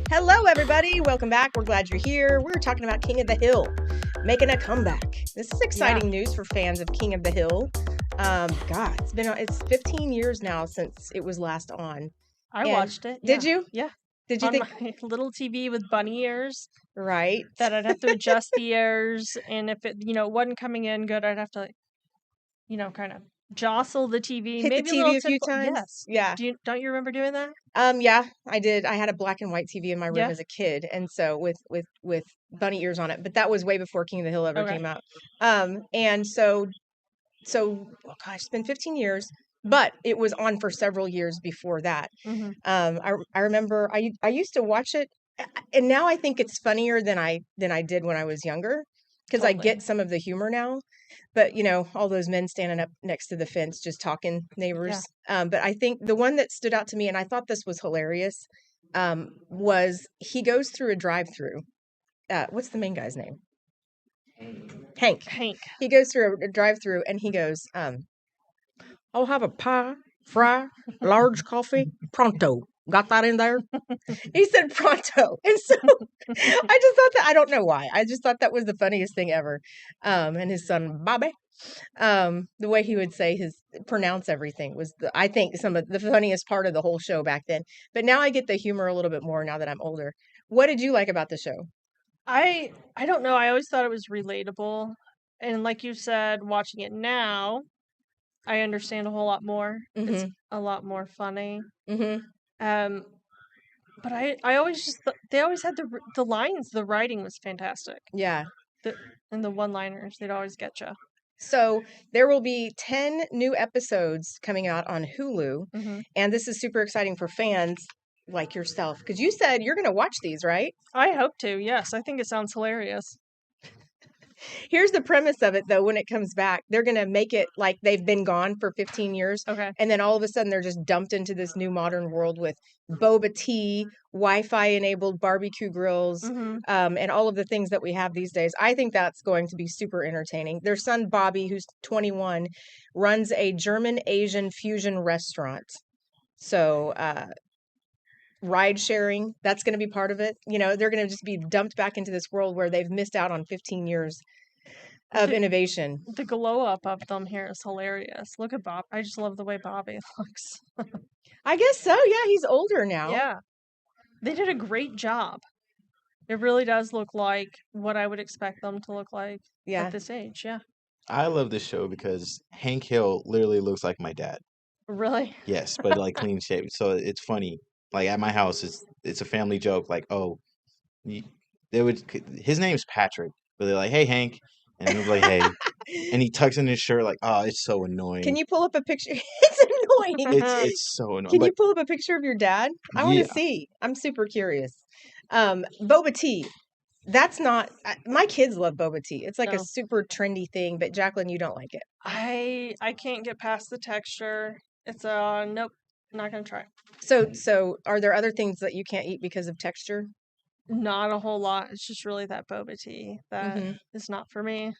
Hello, everybody. Welcome back. We're glad you're here. We're talking about King of the Hill making a comeback. This is exciting news for fans of King of the Hill. God, it's 15 years now since it was last on. I And watched it. did you? Yeah. Did you On think my little TV with bunny ears right? that I'd have to adjust the ears, and if it, wasn't coming in good, I'd have to, kind of jostle the TV, Hit the maybe a little TV a few tip. times? Yes. Yeah. Don't you remember doing that? Yeah, I did. I had a black and white TV in my room Yeah. as a kid, and so with bunny ears on it. But that was way before King of the Hill ever Okay. came out. And oh gosh, it's been 15 years, but it was on for several years before that. Mm-hmm. I remember I used to watch it, and now I think it's funnier than I did when I was younger because I Totally. get some of the humor now. But all those men standing up next to the fence just talking neighbors. But I think the one that stood out to me, and I thought this was hilarious, was he goes through a drive-through. What's the main guy's name? Hank. Hank. He goes through a drive-through and he goes, I'll have a pie, fry, large coffee, pronto. Got that in there? He said pronto. And so I just thought that, I don't know why. I just thought that was the funniest thing ever. And his son, Bobby, the way he would pronounce everything was, I think, some of the funniest part of the whole show back then. But now I get the humor a little bit more now that I'm older. What did you like about the show? I don't know. I always thought it was relatable, and like you said, watching it now, I understand a whole lot more. It's Mm-hmm. a lot more funny. Mm-hmm. Um, But I always they always had the lines, the writing was fantastic. Yeah. And the one-liners, they'd always get you. So there will be 10 new episodes coming out on Hulu. Hmm. And this is super exciting for fans like yourself because you said you're going to watch these, right? I hope to. Yes, I think it sounds hilarious. Here's the premise of it, though. When it comes back, they're going to make it like they've been gone for 15 years. Okay. And then all of a sudden, they're just dumped into this new modern world with boba tea, Wi-Fi enabled barbecue grills, Hmm. and all of the things that we have these days. I think that's going to be super entertaining. Their son, Bobby, who's 21, runs a German Asian fusion restaurant. So, ride sharing, that's going to be part of it. They're going to just be dumped back into this world where they've missed out on 15 years of innovation. The glow up of them here is hilarious. Look at Bob. I just love the way Bobby looks. I guess so. Yeah, he's older now. Yeah. They did a great job. It really does look like what I would expect them to look like Yeah. at this age. Yeah. I love this show because Hank Hill literally looks like my dad. Really? Yes, but like clean shaved. So it's funny. Like at my house, it's a family joke. Like, oh, you, they would. His name's Patrick, but they're like, hey Hank, and they're like, hey, and he tucks in his shirt. Like, oh, it's so annoying. Can you pull up a picture? It's annoying. It's so annoying. Can But you pull up a picture of your dad? I want to yeah, see. I'm super curious. Boba tea. That's not. My kids love boba tea. It's like a No. super trendy thing, but Jacqueline, you don't like it. I can't get past the texture. It's nope, not gonna try. So are there other things that you can't eat because of texture? Not a whole lot. It's just really that boba tea that Hmm. is not for me.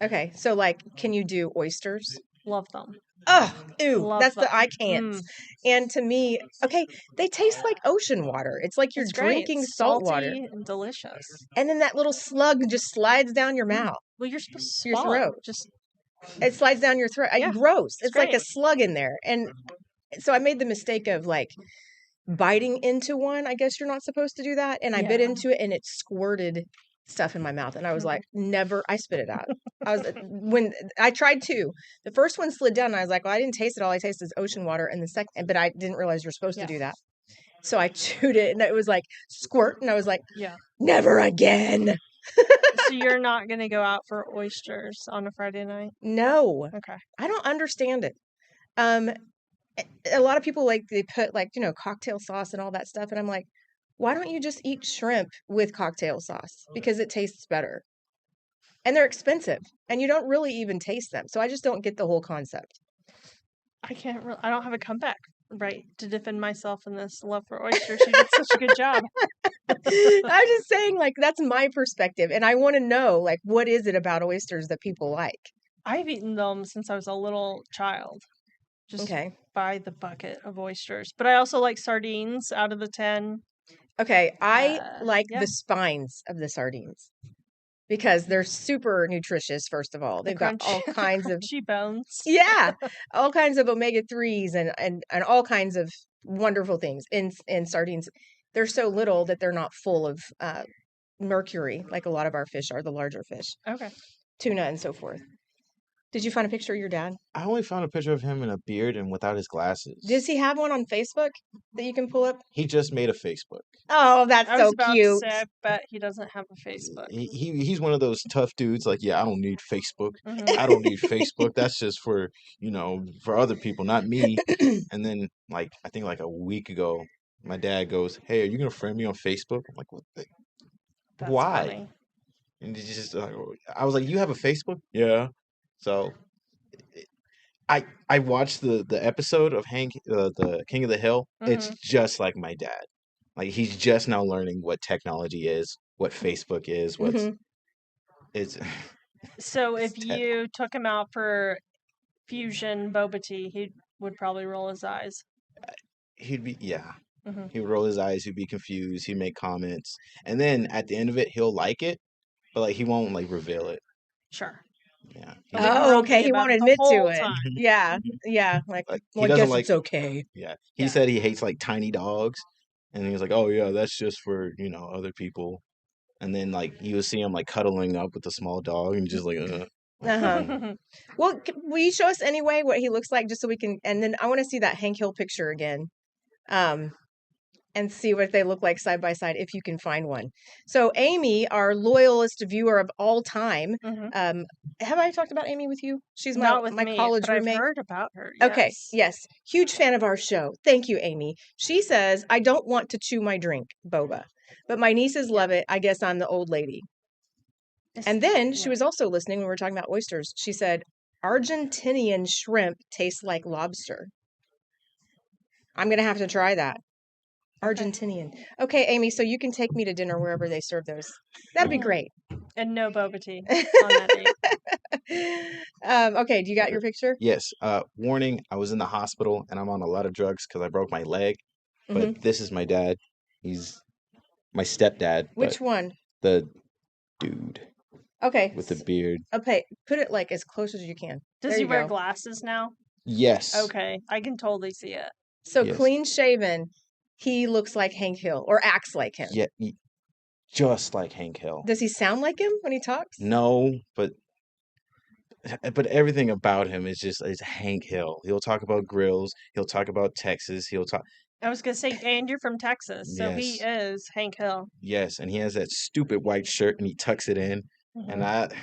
Okay, so like, can you do oysters? Love them. Oh, ew, Love that's them. I can't. Mm, And to me, okay, they taste like ocean water. It's like you're it's great. drinking It's salt water. salty and delicious. And then that little slug just slides down your mouth, Well, you're supposed to your swallow. throat. Just It slides down your throat. Yeah, Gross. it's It's like a great. slug in there. And so I made the mistake of like biting into one. I guess you're not supposed to do that. And I bit Yeah. into it and it squirted stuff in my mouth. And I was Okay. like, never, I spit it out. When I tried to, the first one slid down and I was like, well, I didn't taste it. All I tasted is ocean water. And the second, but I didn't realize you're supposed to do that. So I chewed it and it was like squirt. And I was like, Yeah. never again. So you're not gonna go out for oysters on a Friday night? No, Okay. I don't understand it. Um, a lot of people they put cocktail sauce and all that stuff. And I'm like, why don't you just eat shrimp with cocktail sauce? Because it tastes better. And they're expensive and you don't really even taste them. So I just don't get the whole concept. I don't have a comeback right to defend myself in this love for oysters. You did such a good job. I'm just saying, like, that's my perspective. And I want to know, like, what is it about oysters that people like? I've eaten them since I was a little child. Just Okay. by the bucket of oysters. But I also like sardines out of the 10. Okay, I like Yeah. the spines of the sardines because they're super nutritious, first of all. The They've got all kinds of crunchy bones. yeah, all kinds of omega-3s and all kinds of wonderful things in sardines. They're so little that they're not full of mercury like a lot of our fish are, the larger fish, Okay. tuna and so forth. Did you find a picture of your dad? I only found a picture of him in a beard and without his glasses. Does he have one on Facebook that you can pull up? He just made a Facebook. Oh, that's I was so about to cute. say, I bet he doesn't have a Facebook. He's one of those tough dudes. Like, yeah, I don't need Facebook. Mhm. I don't need Facebook. That's just for for other people, not me. And then like I think like a week ago, my dad goes, "Hey, are you gonna friend me on Facebook?" I'm like, "What? That's Why?" funny. And he's just I was like, "You have a Facebook?" Yeah. So I watched the episode of Hank, the King of the Hill. It's Mhm. just like my dad. Like he's just now learning what technology is, what Facebook is, what's Mhm. it's. So if It's te- you took him out for fusion boba tea, he would probably roll his eyes. He'd be Mhm. he would roll his eyes, he'd be confused, he'd make comments, and then at the end of it, he'll like it, but like he won't like reveal it. Sure. Yeah, He'll be Oh, okay. grumpy He about won't it the admit to whole it. time. Yeah, yeah. Like, like well, he I doesn't guess like. it's okay. Yeah, he Yeah. said he hates like tiny dogs, and he was like, "Oh yeah, that's just for other people." And then like you would see him like cuddling up with the small dog, and just like, Uh-huh. Well, will you show us anyway what he looks like, just so we can? And then I want to see that Hank Hill picture again, and see what they look like side by side if you can find one. So Amy, our loyalist viewer of all time, Mhm. have I talked about Amy with you? She's Not with my me, college but I've roommate. heard about her. Okay, Yes. yes, huge fan of our show. Thank you, Amy. She says I don't want to chew my drink, boba, but my nieces love it. I guess I'm the old lady. And then she was also listening when we were talking about oysters. She said, Argentinian shrimp tastes like lobster. I'm going to have to try that. Okay. Argentinian. Okay, Amy, so you can take me to dinner wherever they serve those. That'd be Mhm. great. And no boba tea on that date. Okay, do you got your picture? yes. Warning: I was in the hospital, and I'm on a lot of drugs because I broke my leg. But Mhm. this is my dad. He's my stepdad, but Which one? the dude Okay. with the beard. Okay, put it like as close as you can. Does There he you wear go. glasses now? Yes. Okay, I can totally see it. So Yes. clean shaven, he looks like Hank Hill or acts like him. Yeah, just like Hank Hill. Does he sound like him when he talks? No, but everything about him is Hank Hill. He'll talk about grills. He'll talk about Texas. He'll talk. I was gonna say, and you're from Texas, so he Yes, is Hank Hill. yes, and he has that stupid white shirt and he tucks it in. And Mhm.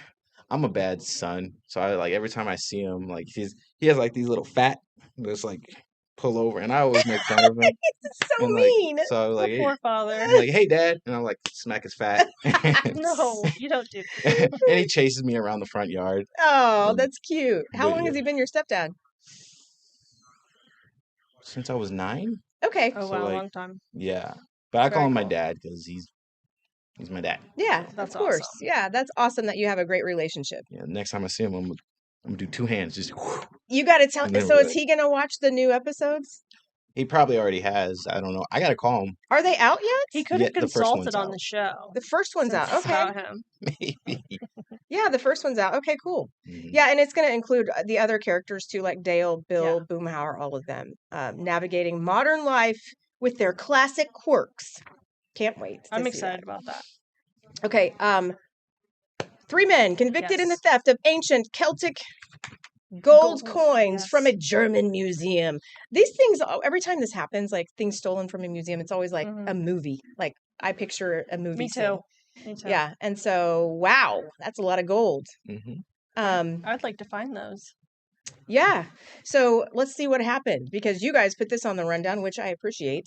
I'm a bad son, so I like every time I see him, like he has like these little fat, that's like pull over, and I always make fun of him. It's so And like, mean. so I was The like, hey, poor father. I'm like, hey, dad, and I'm like, smack his fat, No, you don't do that. and he chases me around the front yard. Oh, Um, that's cute. How but long has yeah, he been your stepdad? since I was 9. Okay. Oh So wow, like, long time. yeah, but I call Very him my cool. dad because he's my dad. Yeah, That's of course. awesome. Yeah, that's awesome that you have a great relationship. Yeah, next time I see him, I'm gonna do two hands, just. You got to tell. And then So we're is good. he going to watch the new episodes? He probably already has. I don't know. I gotta call him. Are they out yet? He could Yeah, have the first one's consulted on out. the show. The first one's Since out. it's Okay. about him. Maybe. Yeah, the first one's out. Okay, cool. Mhm. Yeah, and it's going to include the other characters too, like Dale, Yeah. Bill, Boomhauer, all of them, navigating modern life with their classic quirks. Can't wait. To I'm see excited about that. that. Okay. 3 men convicted in the Yes. theft of ancient Celtic gold Gold, coins from a yes. German museum. These things, every time this happens, like things stolen from a museum, it's always like a Mhm. movie. Like I picture a movie Me scene. too. Me too. Yeah, and so wow, that's a lot of gold. Mhm. I'd like to find those. Yeah. So let's see what happened because you guys put this on the rundown, which I appreciate.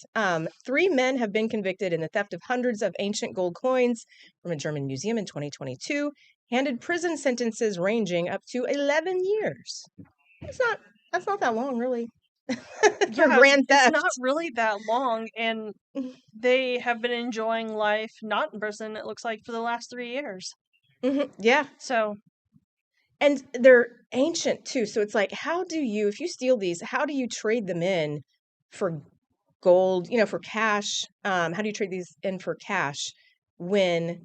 3 men have been convicted in the theft of hundreds of ancient gold coins from a German museum in 2022, handed prison sentences ranging up to 11 years. That's not that long, really, for Yeah, grand it's theft. not really that long, and they have been enjoying life not in prison, it looks like, for the last 3 years. Yeah. So, And they're ancient too. So it's like, how do you, if you steal these, how do you trade them in for gold, for cash. How do you trade these in for cash when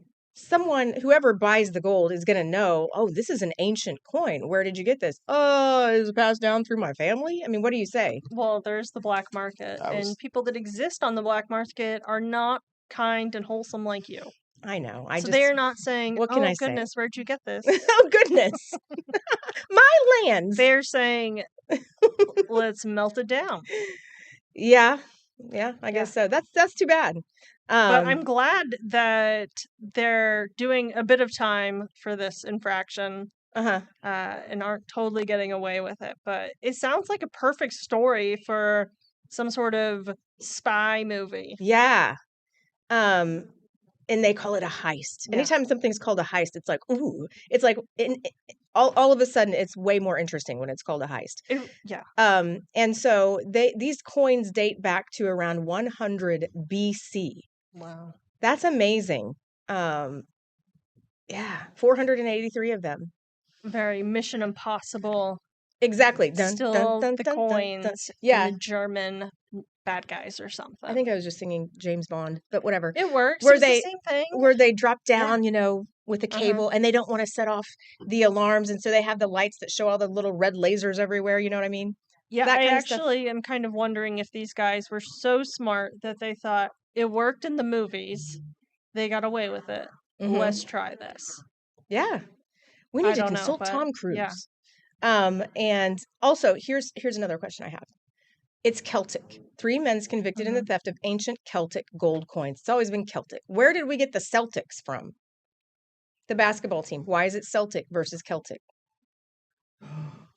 whoever buys the gold is going to know, oh, this is an ancient coin. Where did you get this? Oh, it was passed down through my family. I mean, what do you say? Well, there's the black market, That was and people that exist on the black market are not kind and wholesome like you. I know. So they're not saying, what can "Oh I say?" goodness, where'd you get this?" Oh, goodness. My lands. They're saying, "Let's melt it down." Yeah. Yeah, I Yeah. guess so. That's too bad. But I'm glad that they're doing a bit of time for this infraction uh-huh. and aren't totally getting away with it. But it sounds like a perfect story for some sort of spy movie. Yeah. And they call it a heist. Yeah. Anytime something's called a heist, it's like, ooh, it's like all of a sudden it's way more interesting when it's called a heist. Yeah. And so these coins date back to around 100 BC. Wow. That's amazing. Yeah, 483 of them. Very Mission Impossible. Exactly. Still the coins from Yeah. the German bad guys or something. I think I was just singing James Bond, but whatever. It works. Where It's they the same thing. where they drop Yeah. down, with a cable, and they don't want to set off the alarms, and so they have the lights that show all the little red lasers everywhere. You know what I mean? Yeah, That I kind of stuff. actually am kind of wondering if these guys were so smart that they thought it worked in the movies. They got away with it. Mhm. Let's try this. Yeah, we I need to don't know, consult but Tom Cruise. yeah. And also here's another question I have. It's Celtic. 3 men convicted in the theft of ancient Celtic gold coins. It's always been Celtic. Where did we get the Celtics from? The basketball team. Why is it Celtic versus Celtic?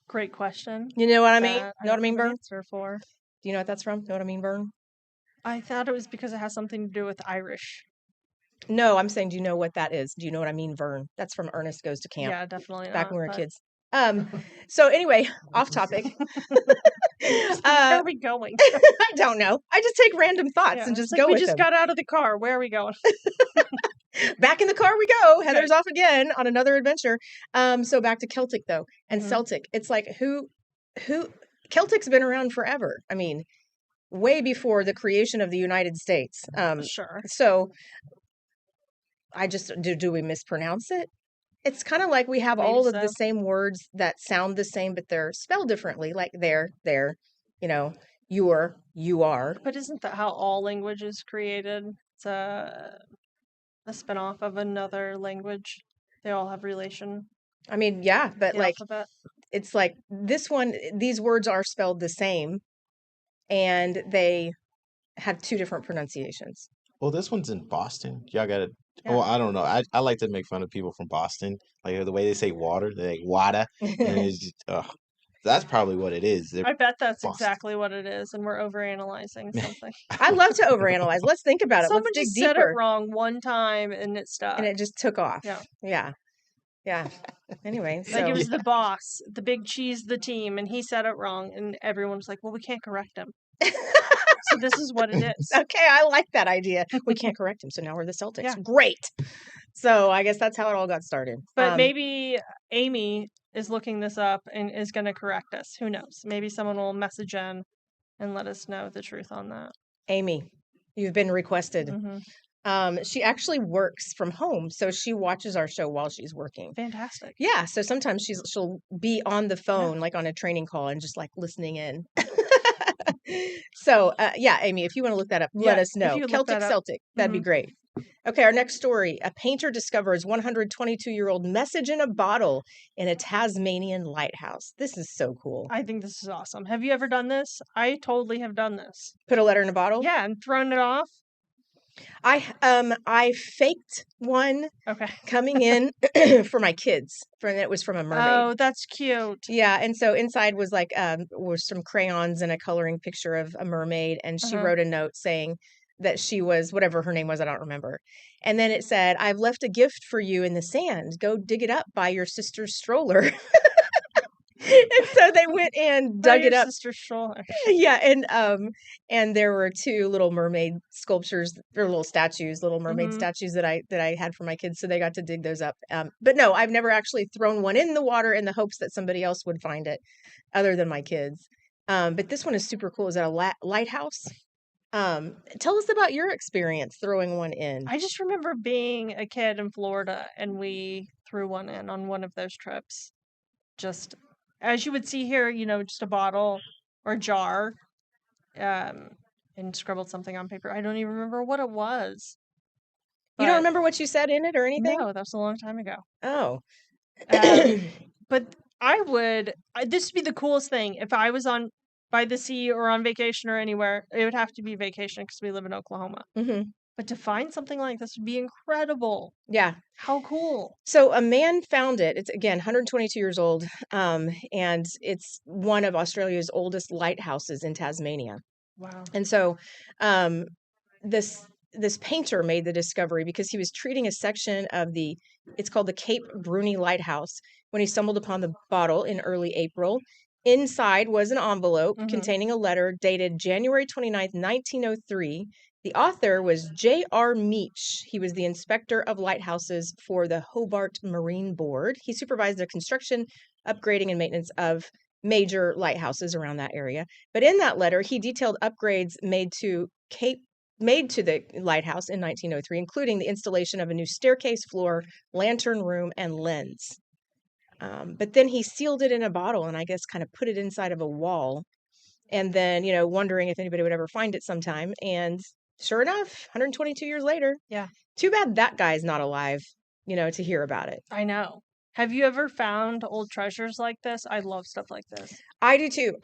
Great question. You know what I mean? that Know what I mean, don't have an Vern? answer for. Do you know what that's from? Know what I mean, Vern? I thought it was because it has something to do with Irish. No, I'm saying, do you know what that is? Do you know what I mean, Vern? That's from Ernest Goes to Camp. Yeah, definitely Back not. when we were but- kids. So anyway, off topic. Where are we going? I don't know. I just take random thoughts Yeah, and it's just like go we with just them. got out of the car. Where are we going? Back in the car we go. Heather's off again on another adventure. So back to Celtic though, and Mhm. Celtic. It's like who Celtic's been around forever. I mean, way before the creation of the United States. Sure. So I just do we mispronounce it? It's kind of like we have Maybe all of the so. same words that sound the same, but they're spelled differently. Like there, you're, you are. But isn't that how all language is created? It's a spinoff of another language. They all have relation. I mean, yeah, but The like alphabet. it's like these words are spelled the same, and they have 2 different pronunciations. Well, this one's in Boston. Y'all got to. Yeah. Oh, I don't know. I like to make fun of people from Boston, like the way they say water. They're like water, and it's just, that's probably what it is. They're I bet that's Boston. exactly what it is, and we're overanalyzing something. I love to overanalyze. Let's think about it. Someone Let's dig just said it deeper. wrong one time, and it stuck. And it just took off. Yeah. Yeah. Anyway, Like so it was the boss, the big cheese, the team, and he said it wrong, and everyone was like, "Well, we can't correct him." So this is what it is. okay, I like that idea. We can't correct him, so now we're the Celtics. Yeah. Great. So I guess that's how it all got started. But maybe Amy is looking this up and is going to correct us. Who knows? Maybe someone will message in and let us know the truth on that. Amy, you've been requested. Mm-hmm. She actually works from home, so she watches our show while she's working. Fantastic. Yeah, so sometimes she'll be on the phone, like on a training call, and just like listening in. So yeah, Amy, if you want to look that up, let us know. Celtic Celtic, that'd be great. Okay, our next story. A painter discovers 122-year-old message in a bottle in a Tasmanian lighthouse. This is so cool. I think this is awesome. Have you ever done this? I totally have done this. Put a letter in a bottle? Yeah, and thrown it off. I faked one Okay. coming in for my kids. It was from a mermaid. Oh, that's cute. Yeah, and so inside was like was some crayons and a coloring picture of a mermaid, and she wrote a note saying that she was whatever her name was, I don't remember. And then it said, "I've left a gift for you in the sand. Go dig it up by your sister's stroller." And so they went and dug it up. Sister's stroller. Yeah, and there were 2 little mermaid sculptures, or little statues, little mermaid statues that I had for my kids, so they got to dig those up. But no, I've never actually thrown one in the water in the hopes that somebody else would find it, other than my kids. But this one is super cool. Is it a lighthouse? Tell us about your experience throwing one in. I just remember being a kid in Florida and we threw one in on one of those trips. Just as you would see here, just a bottle or a jar, um, and scribbled something on paper. I don't even remember what it was. You don't But remember what you said in it or anything? no, that was a long time ago. Oh. But this would be the coolest thing if I was by the sea or on vacation or anywhere. It would have to be vacation because we live in Oklahoma. hmm But to find something like this would be incredible. Yeah. How cool. So a man found it. It's again 122 years old, and it's one of Australia's oldest lighthouses in Tasmania. Wow. And so, this painter made the discovery because he was treating a section of it's called the Cape Bruni Lighthouse when he stumbled upon the bottle in early April. Inside was an envelope containing a letter dated January 29th, 1903. The author was J.R. Meach. He was the inspector of lighthouses for the Hobart Marine Board. He supervised the construction, upgrading, and maintenance of major lighthouses around that area. But in that letter, he detailed upgrades made to the lighthouse in 1903, including the installation of a new staircase, floor, lantern room, and lens. But then he sealed it in a bottle and I guess kind of put it inside of a wall. And then, wondering if anybody would ever find it sometime. And sure enough, 122 years later. Yeah. Too bad that guy's not alive, to hear about it. I know. Have you ever found old treasures like this? I love stuff like this. I do too.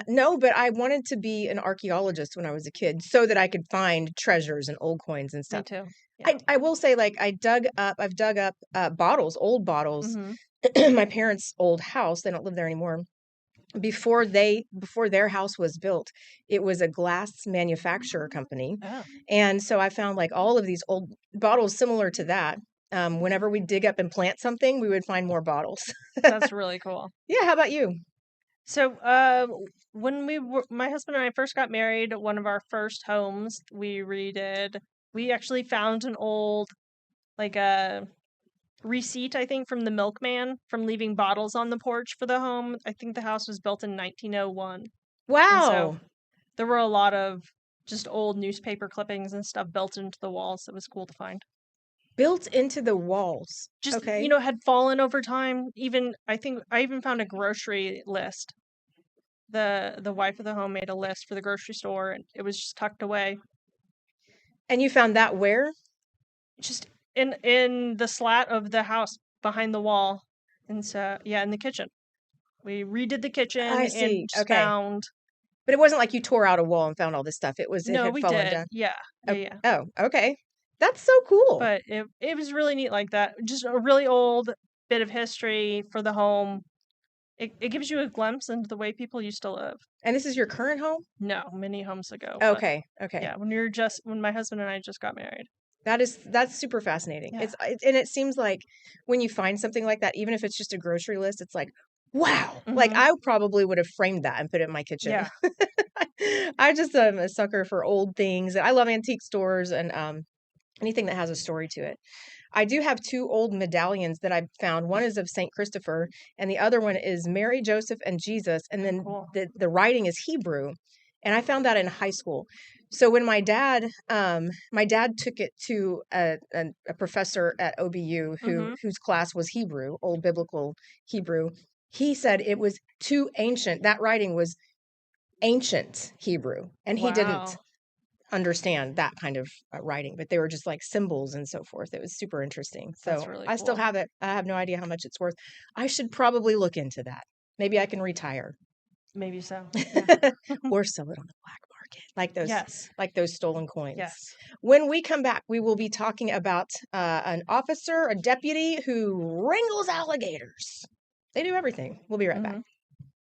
No, but I wanted to be an archaeologist when I was a kid so that I could find treasures and old coins and Me stuff. too. Yeah. I will say, like, I've dug up bottles, old bottles, my parents' old house. They don't live there anymore. Before their house was built, it was a glass manufacturer company. Oh. And so I found like all of these old bottles similar to that. Whenever we dig up and plant something, we would find more bottles. That's really cool. Yeah. How about you? So, when my husband and I first got married, one of our first homes we actually found an old, like a receipt, I think, from the milkman from leaving bottles on the porch for the home. I think the house was built in 1901. Wow. So there were a lot of just old newspaper clippings and stuff built into the walls. It was cool to find. Built into the walls. Just, okay. Had fallen over time. I think I even found a grocery list. The wife of the home made a list for the grocery store, and it was just tucked away. And you found that where? Just in the slat of the house behind the wall. And so, yeah, in the kitchen. We redid the kitchen I see. and just Okay. found. But it wasn't like you tore out a wall and found all this stuff. It No, had we fallen did. down. Yeah. Oh, Yeah. oh, okay. That's so cool. But it was really neat like that. Just a really old bit of history for the home. It gives you a glimpse into the way people used to live. And this is your current home? No, many homes ago. but Okay. Okay. Yeah, when my husband and I just got married. That's super fascinating. Yeah. And it seems like when you find something like that, even if it's just a grocery list, it's like, wow. Like I probably would have framed that and put it in my kitchen. Yeah. I just am a sucker for old things. I love antique stores and anything that has a story to it. I do have two old medallions that I found. One is of St. Christopher, and the other one is Mary, Joseph, and Jesus. And then Cool. the writing is Hebrew. And I found that in high school. So when my dad took it to a professor at OBU whose class was Hebrew, Old Biblical Hebrew, he said it was too ancient. That writing was ancient Hebrew, and he didn't understand that kind of writing, but they were just like symbols and so forth. It was super interesting. So That's really I still cool. have it. I have no idea how much it's worth. I should probably look into that. Maybe I can retire Maybe so. Yeah. or sell it on the black market, like those stolen coins. Yes. When we come back, we will be talking about an officer, a deputy who wrangles alligators. They do everything. We'll be right back.